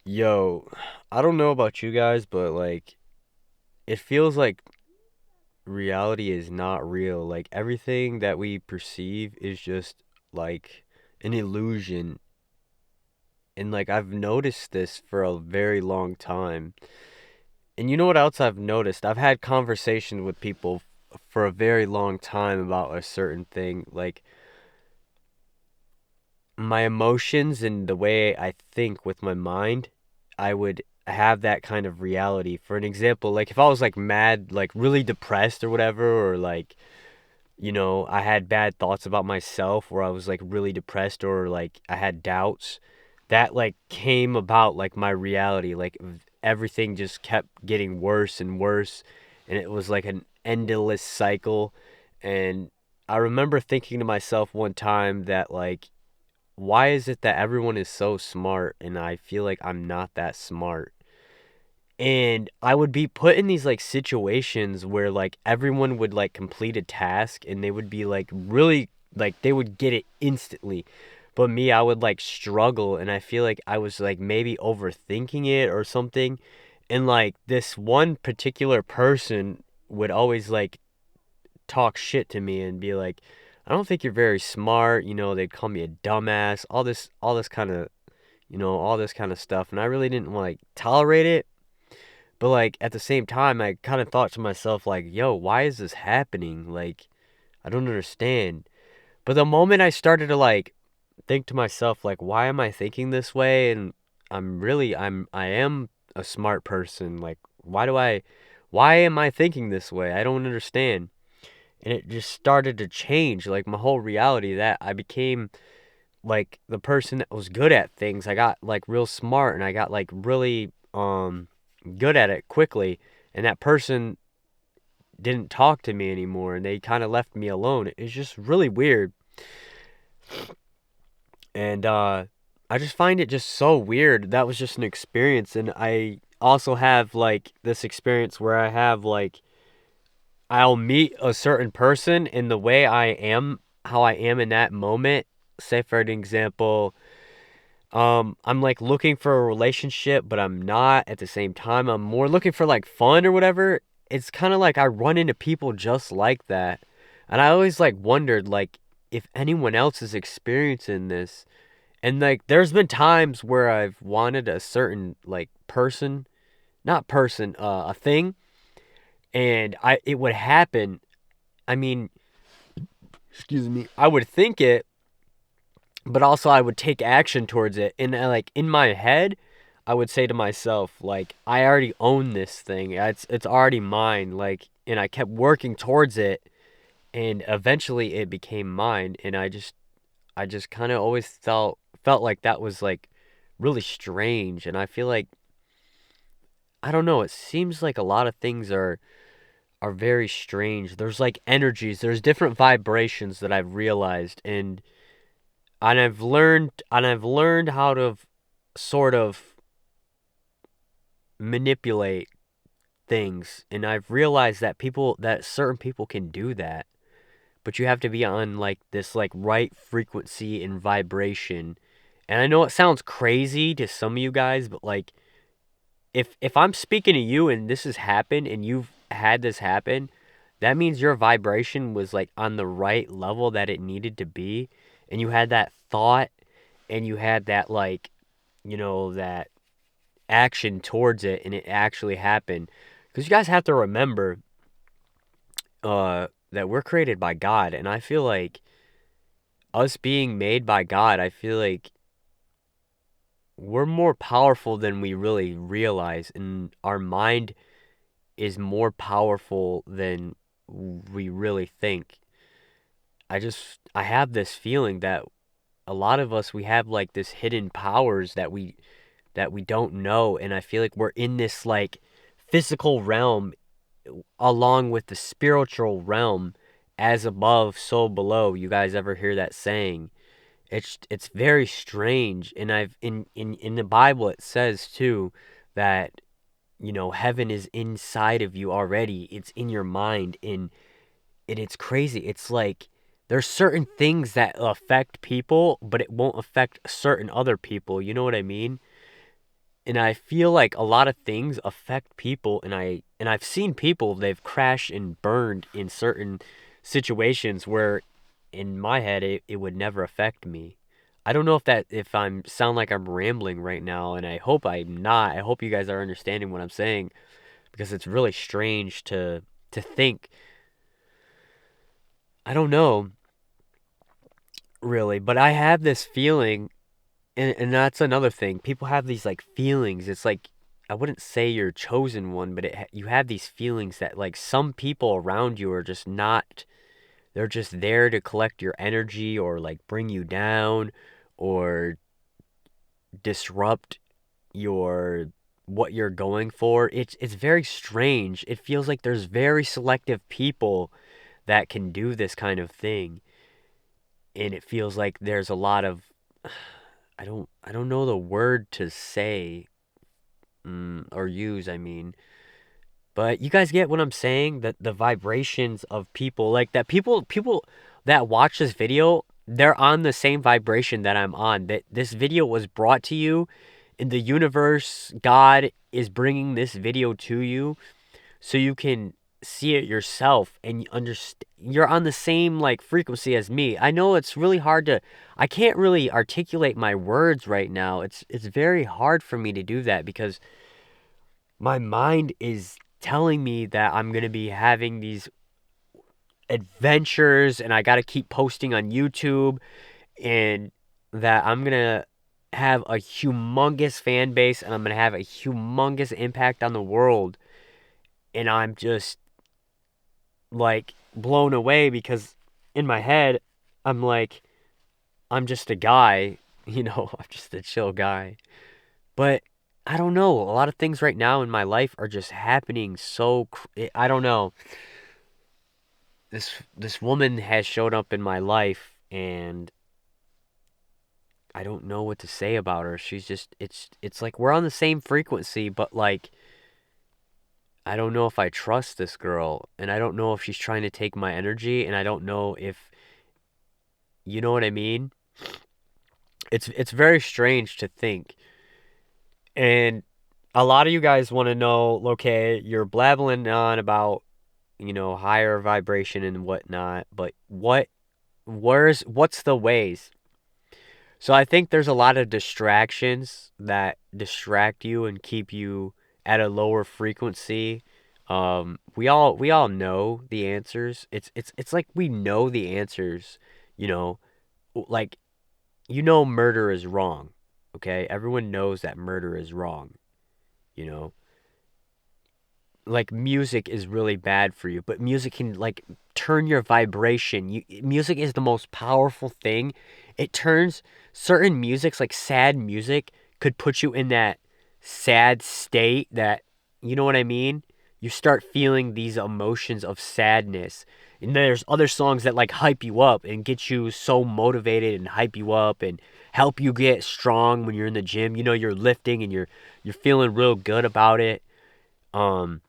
Yo, I don't know about you guys, but like it feels like reality is not real. Like everything that we perceive is just like an illusion. And like I've noticed this for a very long time. And you know what else I've noticed? I've had conversations with people for a very long time about a certain thing. Like my emotions and the way I think with my mind, I would have that kind of reality. For an example, like if I was like mad, like really depressed or whatever, or like, I had bad thoughts about myself or I was like really depressed or like I had doubts, that like came about like my reality. Like everything just kept getting worse and worse, and it was like an endless cycle. And I remember thinking to myself one time that like why is it that everyone is so smart and I feel like I'm not that smart? And I would be put in these like situations where like everyone would like complete a task and they would be like really like they would get it instantly. But me, I would like struggle and I feel like I was like maybe overthinking it or something. And like this one particular person would always like talk shit to me and be like, I don't think you're very smart. They'd call me a dumbass, all this kind of, all this kind of stuff. And I really didn't like tolerate it. But like at the same time, I kind of thought to myself, like, yo, why is this happening? Like, I don't understand. But the moment I started to like think to myself, like, why am I thinking this way? And I am a smart person. Like, why am I thinking this way? I don't understand. And it just started to change like my whole reality, that I became like the person that was good at things. I got like real smart and I got like really good at it quickly, and that person didn't talk to me anymore and they kind of left me alone. It's just really weird. And I just find it just so weird. That was just an experience, and I also have like this experience where I have like I'll meet a certain person in the way I am, how I am in that moment. Say for an example, I'm like looking for a relationship, but I'm not at the same time. I'm more looking for like fun or whatever. It's kind of like I run into people just like that. And I always like wondered like if anyone else is experiencing this. And like there's been times where I've wanted a certain like person, not person, a thing, and I it would happen. I mean, excuse me. I would think it, but also I would take action towards it. And like in my head, I would say to myself, like, I already own this thing. It's already mine. Like, and I kept working towards it, and eventually it became mine. And I just kind of always felt like that was like really strange. And I feel like I don't know. It seems like a lot of things are very strange. There's like energies. There's different vibrations that I've realized, and I've learned how to sort of manipulate things, and I've realized that certain people can do that, but you have to be on like this like right frequency and vibration. And I know it sounds crazy to some of you guys, but like if I'm speaking to you and this has happened and you've had this happen, that means your vibration was like on the right level that it needed to be, and you had that thought, and you had that like that action towards it, and it actually happened. Because you guys have to remember that we're created by God, and I feel like us being made by God, I feel like we're more powerful than we really realize, and our mind is more powerful than we really think. I have this feeling that a lot of us, we have like this hidden powers that we don't know, and I feel like we're in this like physical realm along with the spiritual realm, as above so below. You guys ever hear that saying? It's very strange, and I've in the Bible it says too that heaven is inside of you already. It's in your mind, and it's crazy. It's like there's certain things that affect people, but it won't affect certain other people. You know what I mean? And I feel like a lot of things affect people, and I've seen people, they've crashed and burned in certain situations where in my head it would never affect me. I don't know if I'm sound like I'm rambling right now, and I hope I'm not. I hope you guys are understanding what I'm saying, because it's really strange to think. I don't know really, but I have this feeling, and that's another thing. People have these like feelings. It's like I wouldn't say you're a chosen one, but you have these feelings that like some people around you are just not. They're just there to collect your energy or like bring you down or disrupt your what you're going for. It's very strange. It feels like there's very selective people that can do this kind of thing, and it feels like there's a lot of I don't know the word to say, or use, I mean. But you guys get what I'm saying? That the vibrations of people, like that people that watch this video, they're on the same vibration that I'm on. That this video was brought to you in the universe. God is bringing this video to you so you can see it yourself and you understand you're on the same like frequency as me. I know it's really hard to I can't really articulate my words right now. It's very hard for me to do that because my mind is telling me that I'm going to be having these adventures and I got to keep posting on YouTube and that I'm going to have a humongous fan base and I'm going to have a humongous impact on the world. And I'm just like blown away because in my head, I'm like, I'm just a guy, I'm just a chill guy. But I don't know. A lot of things right now in my life are just happening I don't know. This woman has showed up in my life and I don't know what to say about her. She's just it's like we're on the same frequency, but like I don't know if I trust this girl and I don't know if she's trying to take my energy and I don't know if you know what I mean? It's very strange to think. And a lot of you guys want to know, okay, you're blabbling on about, higher vibration and whatnot, but what's the ways? So I think there's a lot of distractions that distract you and keep you at a lower frequency. We all know the answers. It's like we know the answers, you know, like murder is wrong. Okay? Everyone knows that murder is wrong, you know. Like music is really bad for you, but music can like turn your vibration. Music is the most powerful thing. It turns certain musics like sad music could put you in that sad state that you know what I mean? You start feeling these emotions of sadness. And there's other songs that like hype you up and get you so motivated and hype you up and help you get strong when you're in the gym. You're lifting and you're feeling real good about it. Um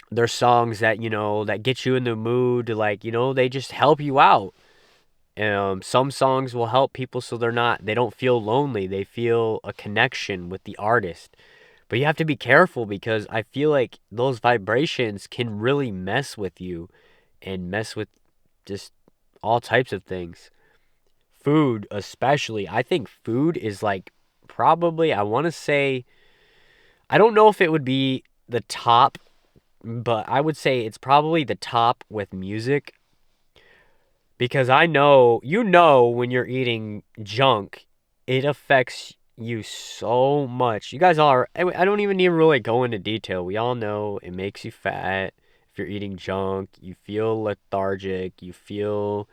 there's songs that that get you in the mood to like they just help you out. Some songs will help people so they don't feel lonely. They feel a connection with the artist. But you have to be careful because I feel like those vibrations can really mess with you and mess with just all types of things. Food, especially. I think food is like probably, I want to say, I don't know if it would be the top, but I would say it's probably the top with music because I know, when you're eating junk, it affects you so much. You guys are, I don't even need to really go into detail. We all know it makes you fat. If you're eating junk, you feel lethargic, you feel,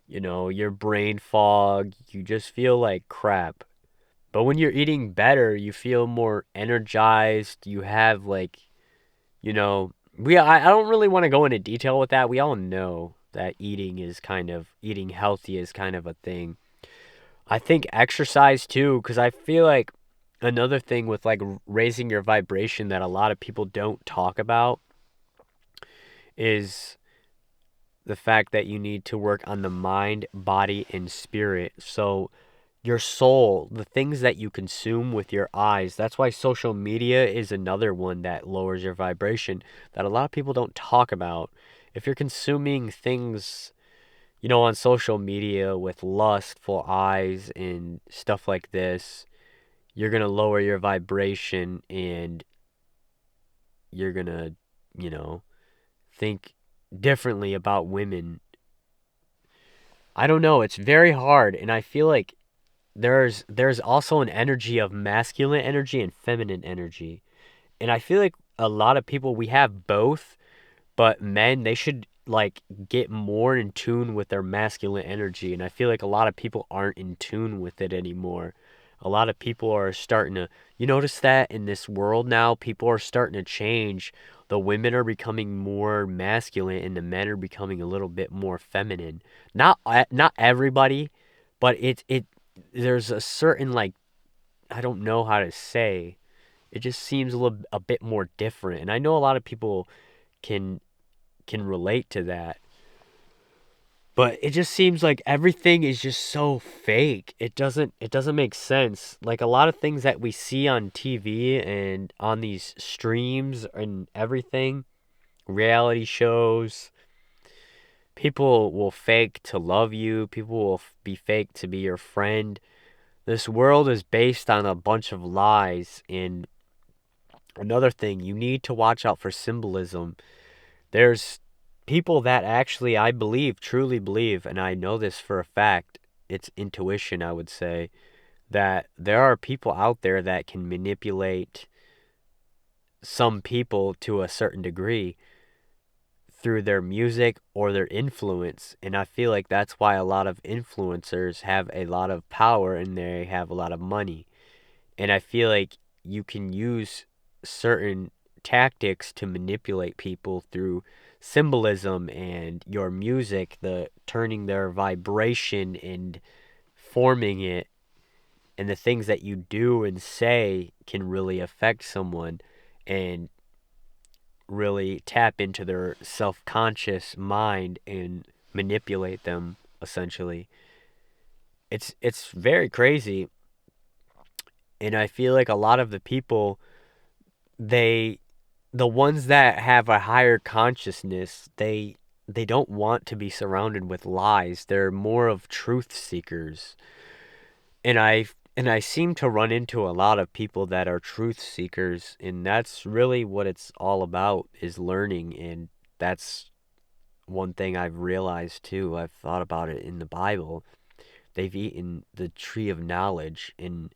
your brain fog, you just feel like crap. But when you're eating better, you feel more energized. You have like you know, I don't really want to go into detail with that. We all know that eating healthy is kind of a thing. I think exercise too, because I feel like another thing with like raising your vibration that a lot of people don't talk about is the fact that you need to work on the mind, body, and spirit. So your soul, the things that you consume with your eyes. That's why social media is another one that lowers your vibration that a lot of people don't talk about. If you're consuming things, on social media with lustful eyes and stuff like this, you're going to lower your vibration and you're going to, you know, think differently about women. I don't know, it's very hard, and I feel like there's also an energy of masculine energy and feminine energy. And I feel like a lot of people, we have both, but men, they should like get more in tune with their masculine energy. And I feel like a lot of people aren't in tune with it anymore. A lot of people are starting to, you notice that in this world now, people are starting to change. The women are becoming more masculine and the men are becoming a little bit more feminine. Not everybody, but there's a certain, like, I don't know how to say. It just seems a bit more different. And I know a lot of people can relate to that. But it just seems like everything is just so fake. It doesn't make sense. Like a lot of things that we see on TV and on these streams and everything, reality shows, people will fake to love you, people will be fake to be your friend. This world is based on a bunch of lies. And another thing, you need to watch out for symbolism. There's people that actually, I believe, truly believe, and I know this for a fact, it's intuition, I would say, that there are people out there that can manipulate some people to a certain degree through their music or their influence. And I feel like that's why a lot of influencers have a lot of power and they have a lot of money. And I feel like you can use certain tactics to manipulate people through symbolism and your music, the turning their vibration and forming it, and the things that you do and say can really affect someone and really tap into their self-conscious mind and manipulate them essentially. It's very crazy, and I feel like a lot of the people, they the ones that have a higher consciousness, they don't want to be surrounded with lies. They're more of truth seekers. And I seem to run into a lot of people that are truth seekers, and that's really what it's all about, is learning. And that's one thing I've realized too. I've thought about it in the Bible. They've eaten the tree of knowledge, and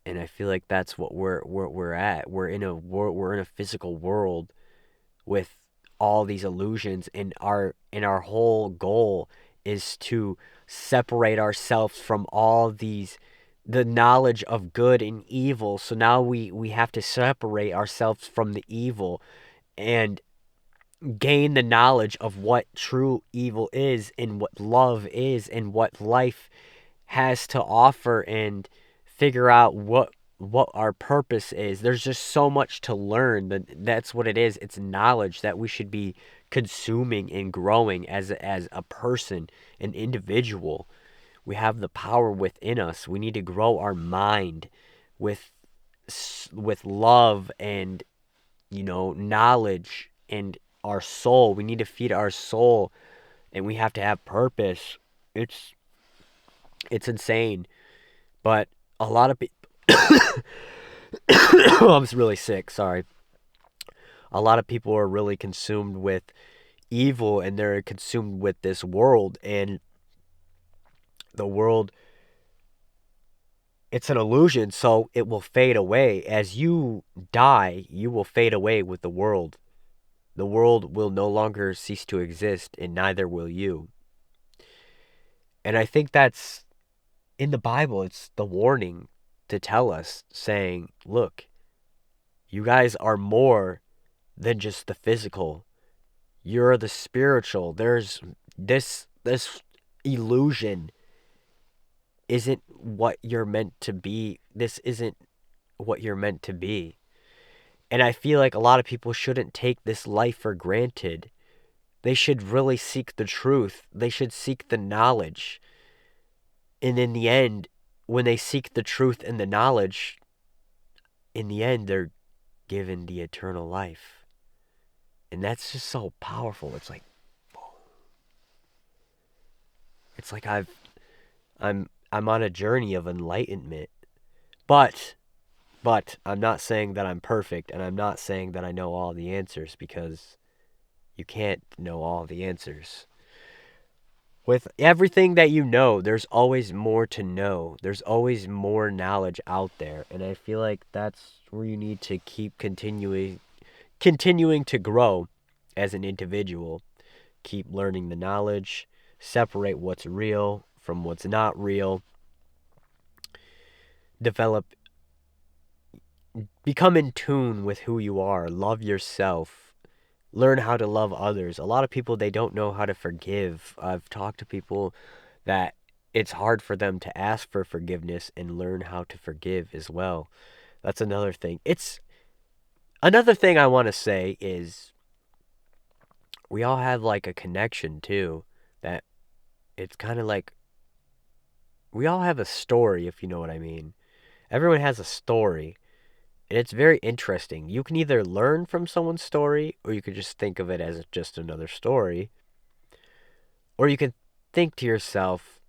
I feel like that's what we're at. We're in a physical world with all these illusions, and our whole goal is to separate ourselves from all these, the knowledge of good and evil. So now we have to separate ourselves from the evil and gain the knowledge of what true evil is and what love is and what life has to offer, and figure out what our purpose is. There's just so much to learn. That's what it is. It's knowledge that we should be consuming and growing as a person, an individual. We have the power within us. We need to grow our mind with love and, knowledge, and our soul. We need to feed our soul, and we have to have purpose. It's insane. But a lot of people I'm really sick, sorry. A lot of people are really consumed with evil, and they're consumed with this world, and the world, it's an illusion, so it will fade away. As you die, you will fade away with the world. The world will no longer cease to exist, and neither will you. And I think that's in the Bible. It's the warning to tell us, saying, look, you guys are more than just the physical. You're the spiritual. There's this illusion isn't what you're meant to be. This isn't what you're meant to be. And I feel like a lot of people shouldn't take this life for granted. They should really seek the truth. They should seek the knowledge. And in the end, when they seek the truth and the knowledge, in the end, they're given the eternal life. And that's just so powerful. It's like I'm on a journey of enlightenment. But I'm not saying that I'm perfect, and I'm not saying that I know all the answers, because you can't know all the answers. With everything that you know, there's always more to know. There's always more knowledge out there, and I feel like that's where you need to keep continuing to grow as an individual. Keep learning the knowledge, separate what's real from what's not real, develop, become in tune with who you are, love yourself, learn how to love others. A lot of people, they don't know how to forgive. I've talked to people that it's hard for them to ask for forgiveness and learn how to forgive as well. That's another thing. It's another thing I want to say is we all have like a connection too, that it's kind of like we all have a story, if you know what I mean. Everyone has a story, and it's very interesting. You can either learn from someone's story, or you can just think of it as just another story. Or you can think to yourself,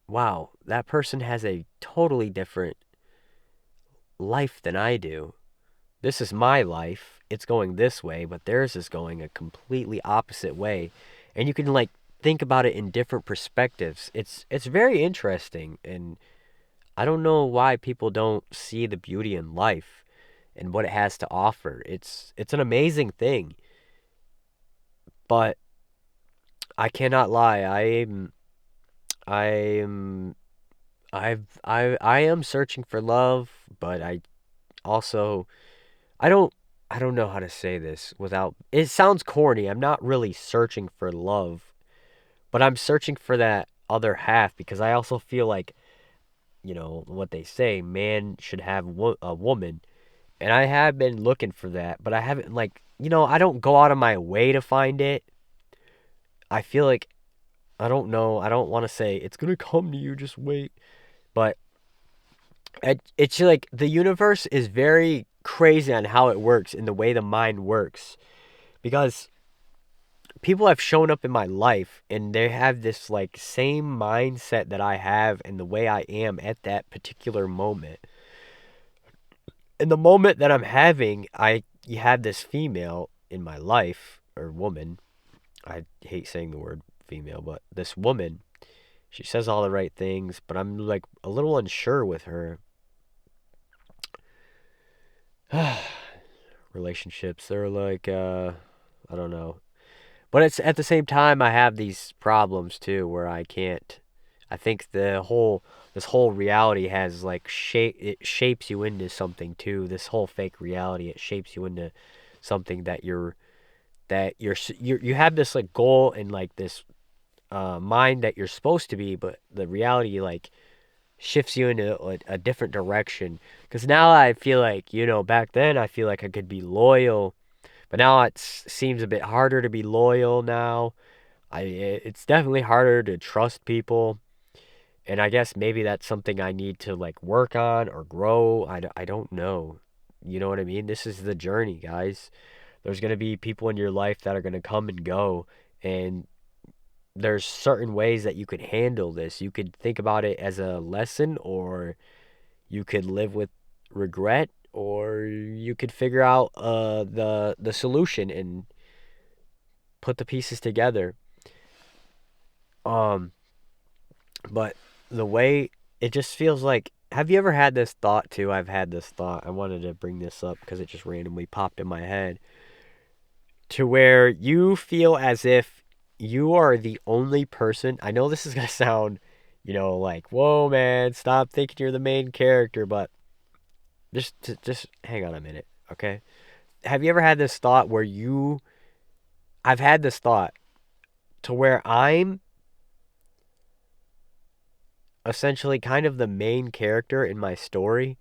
wow, that person has a totally different life than I do. This is my life. It's going this way, but theirs is going a completely opposite way. And you can like think about it in different perspectives. It's very interesting, and I don't know why people don't see the beauty in life and what it has to offer. It's an amazing thing. But I cannot lie. I am I am searching for love, but also I don't I don't know how to say this without it sounds corny. I'm not really searching for love, but I'm searching for that other half, because I also feel like, what they say, man should have a woman. And I have been looking for that, but I haven't, like, I don't go out of my way to find it. I feel like, I don't know, I don't want to say it's going to come to you, just wait. But it's like the universe is very crazy on how it works and the way the mind works. Because people have shown up in my life and they have this like same mindset that I have and the way I am at that particular moment. In the moment that I'm having, you have this female in my life, or woman. I hate saying the word female, but this woman, she says all the right things, but I'm like a little unsure with her. Relationships, they're like, I don't know. But it's at the same time, I have these problems too where I can't. I think this whole reality has like it shapes you into something too. This whole fake reality, it shapes you into something you have this like goal and like this mind that you're supposed to be, but the reality like shifts you into a different direction. Because now I feel like, back then I feel like I could be loyal, but now it seems a bit harder to be loyal now. It's definitely harder to trust people, and I guess maybe that's something I need to like work on or grow. I don't know. You know what I mean? This is the journey, guys. There's going to be people in your life that are going to come and go, and there's certain ways that you could handle this. You could think about it as a lesson, or you could live with regret, or you could figure out the solution and put the pieces together. Um, but the way it just feels like, have you ever had this thought too? I've had this thought. I wanted to bring this up because it just randomly popped in my head. To where you feel as if you are the only person. I know this is gonna sound, like, whoa, man, stop thinking you're the main character, but just hang on a minute, okay? Have you ever had this thought where I've had this thought to where I'm essentially kind of the main character in my story,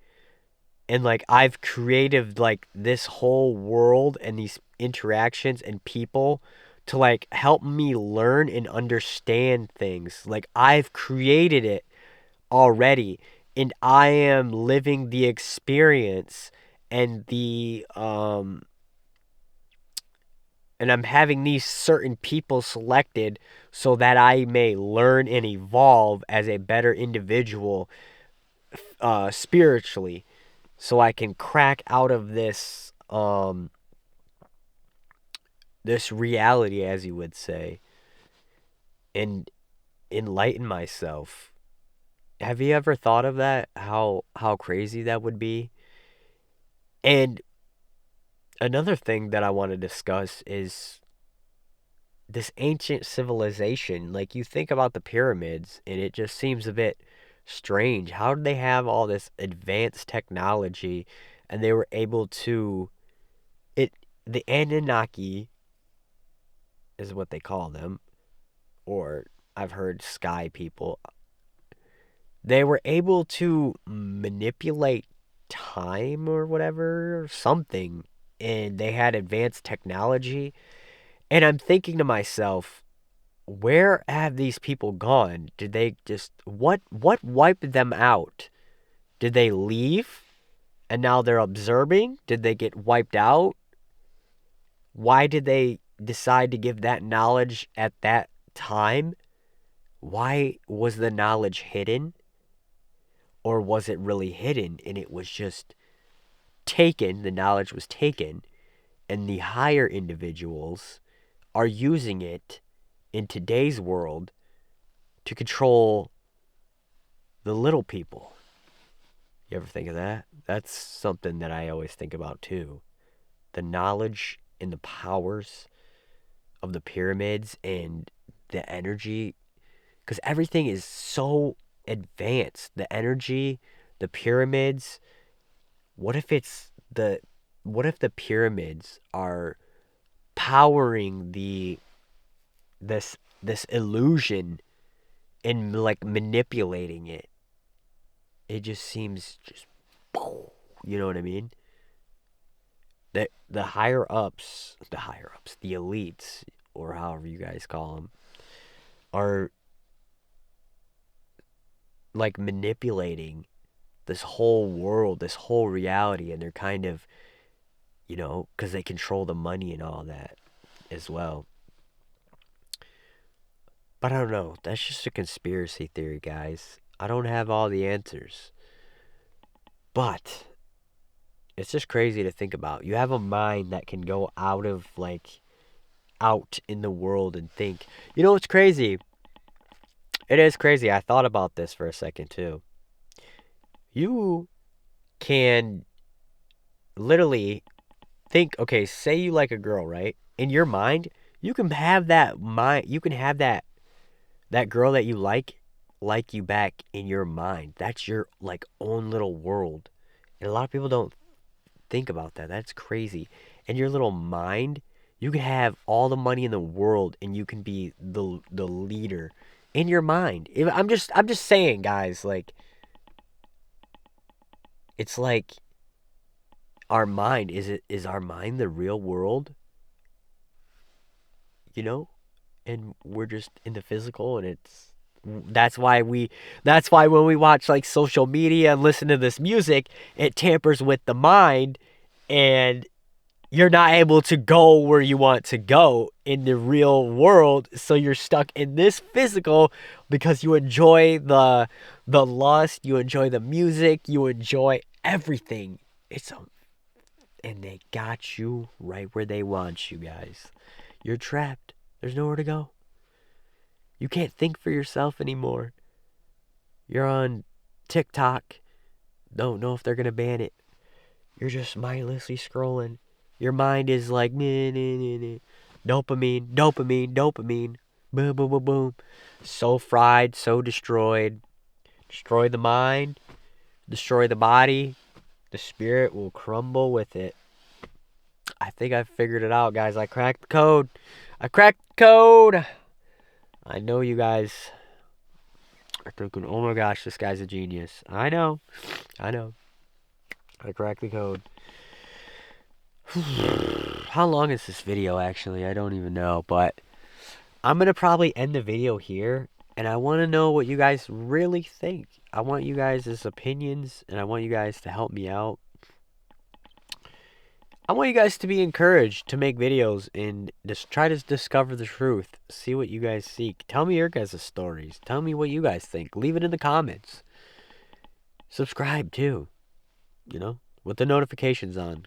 and like I've created like this whole world and these interactions and people to like help me learn and understand things. Like I've created it already, and I am living the experience and the and I'm having these certain people selected so that I may learn and evolve as a better individual spiritually, so I can crack out of this reality, as you would say, and enlighten myself. Have you ever thought of that? How crazy that would be? And another thing that I want to discuss is this ancient civilization. Like, you think about the pyramids, and it just seems a bit strange. How did they have all this advanced technology, and they were able to it the Anunnaki is what they call them, or I've heard sky people. They were able to manipulate time or whatever, or something, and they had advanced technology. And I'm thinking to myself, where have these people gone? Did they just what wiped them out? Did they leave and now they're observing? Did they get wiped out? Why did they decide to give that knowledge at that time? Why was the knowledge hidden? Or was it really hidden and it was just taken, the knowledge was taken, and the higher individuals are using it in today's world to control the little people? You ever think of that? That's something that I always think about too. The knowledge and the powers of the pyramids and the energy, because everything is so advanced. The energy, the pyramids. What if it's the what if the pyramids are powering this illusion and like manipulating it? It just seems just, you know what I mean? The higher ups, the elites, or however you guys call them, are like manipulating this whole world, this whole reality, and they're kind of, because they control the money and all that as well. But I don't know. That's just a conspiracy theory, guys. I don't have all the answers. But it's just crazy to think about. You have a mind that can go out in the world and think. You know what's crazy? It is crazy. I thought about this for a second too. You can literally think, okay, say you like a girl, right? In your mind, you can have that girl that you like you back in your mind. That's your like own little world. And a lot of people don't think about that. That's crazy. In your little mind, you can have all the money in the world and you can be the leader in your mind. I'm just saying, guys, like it's like our mind is our mind the real world, you know? And we're just in the physical, and that's why when we watch like social media and listen to this music, it tampers with the mind, and you're not able to go where you want to go in the real world, so you're stuck in this physical because you enjoy the lust, you enjoy the music, you enjoy everything. And they got you right where they want you, guys. You're trapped. There's nowhere to go. You can't think for yourself anymore. You're on TikTok. Don't know if they're going to ban it. You're just mindlessly scrolling. Your mind is like, nah, nah, nah, nah. Dopamine, dopamine, dopamine. Boom, boom, boom, boom. So fried, so destroyed. Destroy the mind, destroy the body. The spirit will crumble with it. I think I figured it out, guys. I cracked the code. I cracked the code. I know you guys are thinking, oh my gosh, this guy's a genius. I know. I cracked the code. How long is this video actually? I don't even know, but I'm gonna probably end the video here, and I want to know what you guys really think. I want you guys' opinions, and I want you guys to help me out. I want you guys to be encouraged to make videos and just try to discover the truth. See what you guys seek. Tell me your guys' stories. Tell me what you guys think. Leave it in the comments. Subscribe too, with the notifications on.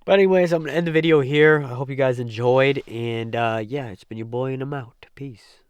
But anyways, I'm going to end the video here. I hope you guys enjoyed. And yeah, it's been your boy, and I'm out. Peace.